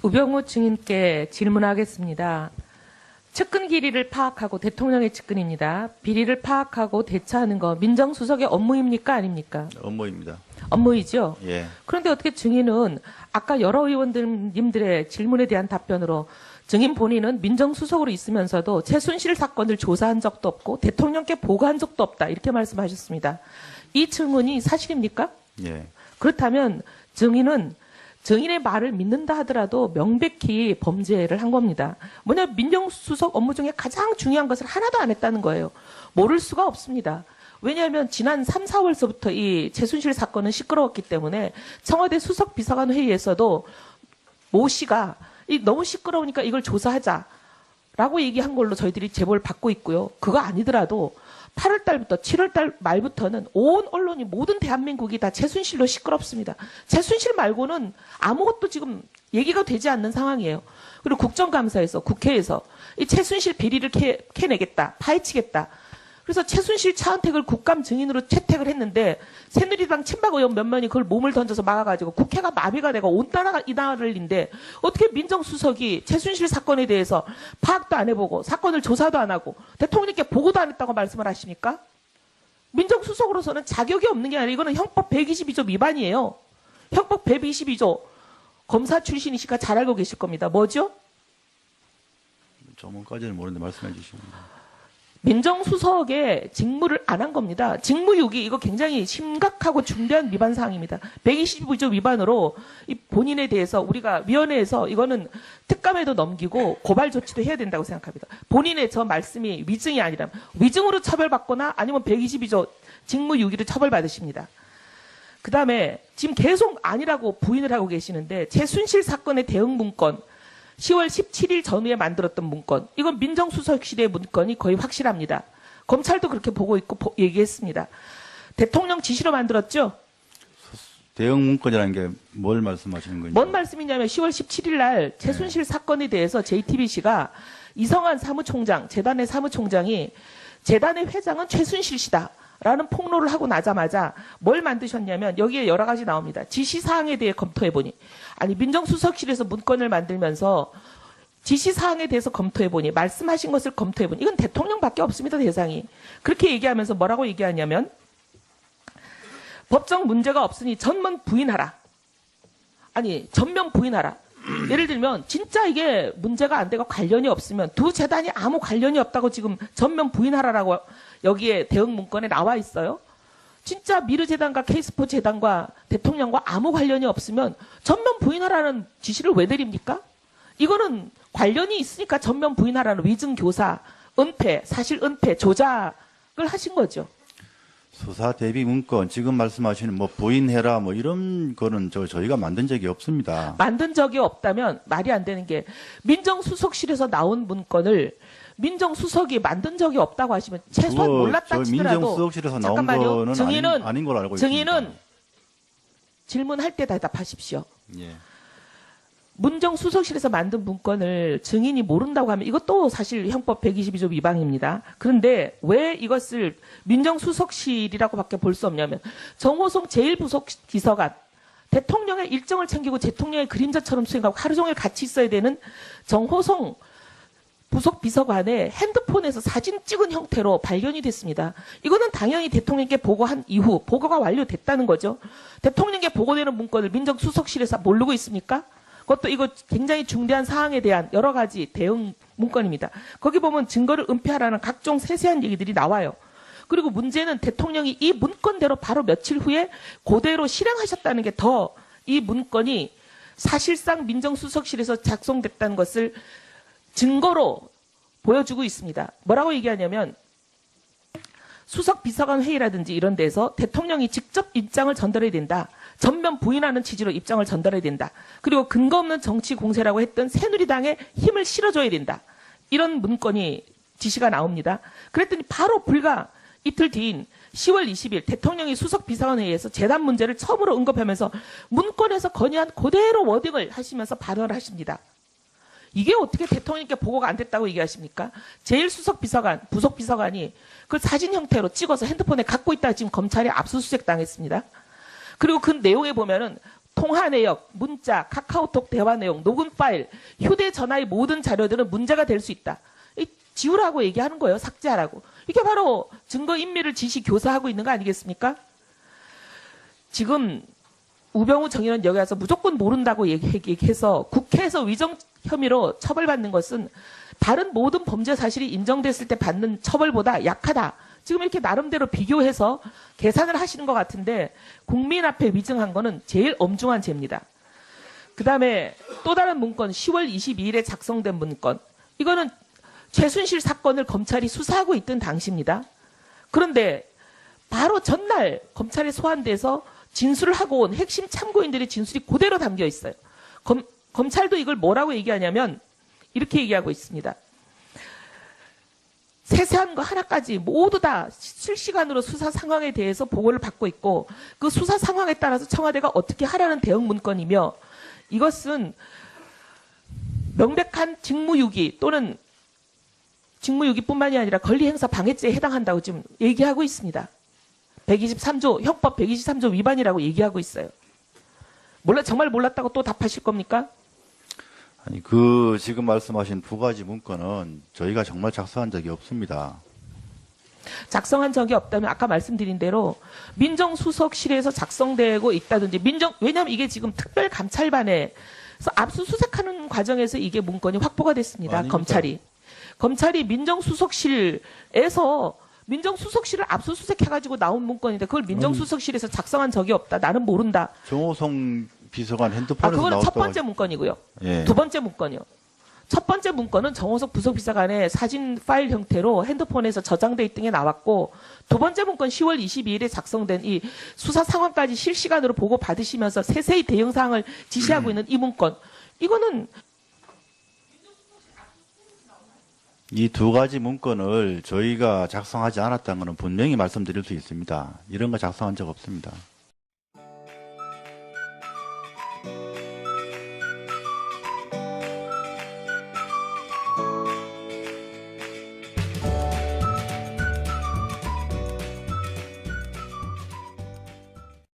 우병우 증인께 질문하겠습니다. 측근 길이를 파악하고 대통령의 측근입니다. 비리를 파악하고 대처하는 거 민정수석의 업무입니까? 아닙니까? 업무입니다. 업무이죠? 예. 그런데 어떻게 증인은 아까 여러 의원님들의 질문에 대한 답변으로 증인 본인은 민정수석으로 있으면서도 최순실 사건을 조사한 적도 없고 대통령께 보고한 적도 없다. 이렇게 말씀하셨습니다. 이 질문이 사실입니까? 예. 그렇다면 증인은 증인의 말을 믿는다 하더라도 명백히 범죄를 한 겁니다. 뭐냐, 민정수석 업무 중에 가장 중요한 것을 하나도 안 했다는 거예요. 모를 수가 없습니다. 왜냐하면 지난 3, 4월서부터 이 최순실 사건은 시끄러웠기 때문에 청와대 수석비서관 회의에서도 모 씨가 너무 시끄러우니까 이걸 조사하자라고 얘기한 걸로 저희들이 제보를 받고 있고요. 그거 아니더라도 8월 달부터 7월 달 말부터는 온 언론이 모든 대한민국이 다 최순실로 시끄럽습니다. 최순실 말고는 아무것도 지금 얘기가 되지 않는 상황이에요. 그리고 국정감사에서 국회에서 이 최순실 비리를 캐내겠다, 파헤치겠다. 그래서 최순실 차은택을 국감 증인으로 채택을 했는데 새누리당 친박 의원 몇 명이 그걸 몸을 던져서 막아가지고 국회가 마비가 되고 온 나라가 이 나라를인데 어떻게 민정수석이 최순실 사건에 대해서 파악도 안 해보고 사건을 조사도 안 하고 대통령께 보고도 안 했다고 말씀을 하십니까? 민정수석으로서는 자격이 없는 게 아니라 이거는 형법 122조 위반이에요. 형법 122조 검사 출신이시니까 잘 알고 계실 겁니다. 뭐죠? 전문까지는 모르는데 말씀해 주십니다. 민정수석의 직무를 안 한 겁니다. 직무유기 이거 굉장히 심각하고 중대한 위반 사항입니다. 122조 위반으로 이 본인에 대해서 우리가 위원회에서 이거는 특감에도 넘기고 고발 조치도 해야 된다고 생각합니다. 본인의 저 말씀이 위증이 아니라면 위증으로 처벌받거나 아니면 122조 직무유기로 처벌받으십니다. 그다음에 지금 계속 아니라고 부인을 하고 계시는데 최순실 사건의 대응 문건 10월 17일 전후에 만들었던 문건, 이건 민정수석실의 문건이 거의 확실합니다. 검찰도 그렇게 보고 있고 얘기했습니다. 대통령 지시로 만들었죠? 대응 문건이라는 게 뭘 말씀하시는 건지. 뭔 말씀이냐면 10월 17일 날 최순실 사건에 대해서 JTBC가 이성한 사무총장, 재단의 사무총장이 재단의 회장은 최순실 씨다. 라는 폭로를 하고 나자마자 뭘 만드셨냐면 여기에 여러 가지 나옵니다. 지시사항에 대해 검토해보니. 아니 민정수석실에서 문건을 만들면서 지시사항에 대해서 검토해보니 말씀하신 것을 검토해보니 이건 대통령밖에 없습니다. 대상이. 그렇게 얘기하면서 뭐라고 얘기하냐면 법적 문제가 없으니 전면 부인하라. 아니 전면 부인하라. 예를 들면 진짜 이게 문제가 안 되고 관련이 없으면 두 재단이 아무 관련이 없다고 지금 전면 부인하라라고 여기에 대응 문건에 나와 있어요. 진짜 미르재단과 K스포 재단과 대통령과 아무 관련이 없으면 전면 부인하라는 지시를 왜 내립니까? 이거는 관련이 있으니까 전면 부인하라는 위증 교사, 은폐, 사실 은폐, 조작을 하신 거죠. 수사 대비 문건 지금 말씀하시는 뭐 부인해라 뭐 이런 거는 저희가 만든 적이 없습니다. 만든 적이 없다면 말이 안 되는 게 민정수석실에서 나온 문건을 민정수석이 만든 적이 없다고 하시면 최소한 몰랐다 치더라도 민정수석실에서 나온 잠깐만요. 거는 증인은 아닌 걸로 알고 증인은 있습니다. 질문할 때 대답하십시오. 예. 민정수석실에서 만든 문건을 증인이 모른다고 하면 이것도 사실 형법 122조 위반입니다. 그런데 왜 이것을 민정수석실이라고밖에 볼 수 없냐면 정호성 제1부속비서관 대통령의 일정을 챙기고 대통령의 그림자처럼 수행하고 하루 종일 같이 있어야 되는 정호성 부속비서관의 핸드폰에서 사진 찍은 형태로 발견이 됐습니다. 이거는 당연히 대통령께 보고한 이후 보고가 완료됐다는 거죠. 대통령께 보고되는 문건을 민정수석실에서 모르고 있습니까? 그것도 이거 굉장히 중대한 사항에 대한 여러 가지 대응 문건입니다. 거기 보면 증거를 은폐하라는 각종 세세한 얘기들이 나와요. 그리고 문제는 대통령이 이 문건대로 바로 며칠 후에 그대로 실행하셨다는 게 더 이 문건이 사실상 민정수석실에서 작성됐다는 것을 증거로 보여주고 있습니다. 뭐라고 얘기하냐면 수석비서관 회의라든지 이런 데서 대통령이 직접 입장을 전달해야 된다. 전면 부인하는 취지로 입장을 전달해야 된다. 그리고 근거 없는 정치 공세라고 했던 새누리당에 힘을 실어줘야 된다. 이런 문건이 지시가 나옵니다. 그랬더니 바로 불과 이틀 뒤인 10월 20일 대통령이 수석비서관 회의에서 재단 문제를 처음으로 언급하면서 문건에서 건의한 그대로 워딩을 하시면서 발언을 하십니다. 이게 어떻게 대통령께 보고가 안 됐다고 얘기하십니까? 제1수석비서관, 부속비서관이 그걸 사진 형태로 찍어서 핸드폰에 갖고 있다가 지금 검찰에 압수수색 당했습니다. 그리고 그 내용에 보면은 통화 내역, 문자, 카카오톡 대화 내용, 녹음 파일, 휴대전화의 모든 자료들은 문제가 될 수 있다. 지우라고 얘기하는 거예요. 삭제하라고. 이게 바로 증거인멸을 지시 교사하고 있는 거 아니겠습니까? 지금 우병우 정의원 여기 와서 무조건 모른다고 얘기해서 국회에서 위정 혐의로 처벌받는 것은 다른 모든 범죄 사실이 인정됐을 때 받는 처벌보다 약하다. 지금 이렇게 나름대로 비교해서 계산을 하시는 것 같은데 국민 앞에 위증한 거는 제일 엄중한 죄입니다. 그 다음에 또 다른 문건 10월 22일에 작성된 문건. 이거는 최순실 사건을 검찰이 수사하고 있던 당시입니다. 그런데 바로 전날 검찰에 소환돼서 진술을 하고 온 핵심 참고인들의 진술이 그대로 담겨 있어요. 검찰도 이걸 뭐라고 얘기하냐면 이렇게 얘기하고 있습니다. 세세한 거 하나까지 모두 다 실시간으로 수사 상황에 대해서 보고를 받고 있고 그 수사 상황에 따라서 청와대가 어떻게 하라는 대응 문건이며 이것은 명백한 직무유기 또는 직무유기뿐만이 아니라 권리행사 방해죄에 해당한다고 지금 얘기하고 있습니다. 123조 형법 123조 위반이라고 얘기하고 있어요. 정말 몰랐다고 또 답하실 겁니까? 아니 지금 말씀하신 두 가지 문건은 저희가 정말 작성한 적이 없습니다. 작성한 적이 없다면 아까 말씀드린 대로 민정수석실에서 작성되고 있다든지 왜냐하면 이게 지금 특별감찰반에서 압수수색하는 과정에서 이게 문건이 확보가 됐습니다. 아닙니다. 검찰이 민정수석실을 압수수색해가지고 나온 문건인데 그걸 민정수석실에서 작성한 적이 없다. 나는 모른다. 정호성 비서관 핸드폰에서 그거는 첫 나왔다고. 번째 문건이고요. 예. 두 번째 문건이요. 첫 번째 문건은 정호석 부속비서관의 사진 파일 형태로 핸드폰에서 저장돼 있던 게 나왔고 두 번째 문건 10월 22일에 작성된 이 수사 상황까지 실시간으로 보고 받으시면서 세세히 대응 사항을 지시하고 있는 이 문건. 이거는 이 두 가지 문건을 저희가 작성하지 않았다는 것은 분명히 말씀드릴 수 있습니다. 이런 거 작성한 적 없습니다.